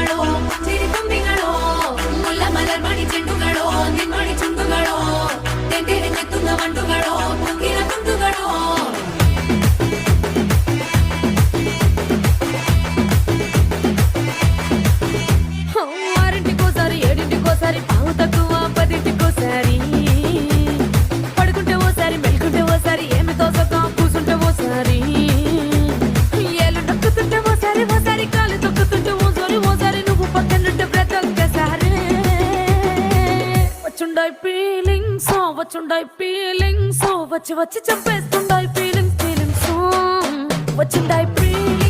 ಚೆಂಡುಗಳೋ ಸಿರಿ ತುಂಬಿಗಳೋ ಮುಲ್ಲ ಮಲರ್ ಮಣಿ ಚೆಂಡುಗಳೋ ನಿಮ್ಮಣಿ ಚುಂಡುಗಳೋ ತೆಂದಿರಿ ನೆತ್ತುന്ന ಮಂಡುಗಳೋ ಪುಂಗಿನ ತುಂಡುಗಳೋ ఆరింటికోసారి ఏడింటికోసారి పావు తక్కువ పదింటికోసారి పడుకుంటే ఓసారి మెలుకుంటే ఓసారి ఏమి తోసక కూసుంటే ఓసారి ఏళ్ళు నొక్కుతుంటే ఓసారి ఓసారి కాలు తొక్కుతుంటే ఓసారి నువ్వు పక్కనుంటే ప్రతి ఒక్కసారి వచ్చుండాయి ఫీలింగ్స్ వచ్చి వచ్చి చంపేస్తుండాయి ఫీలింగ్స్ వచ్చుండాయి ఫీలింగ్స్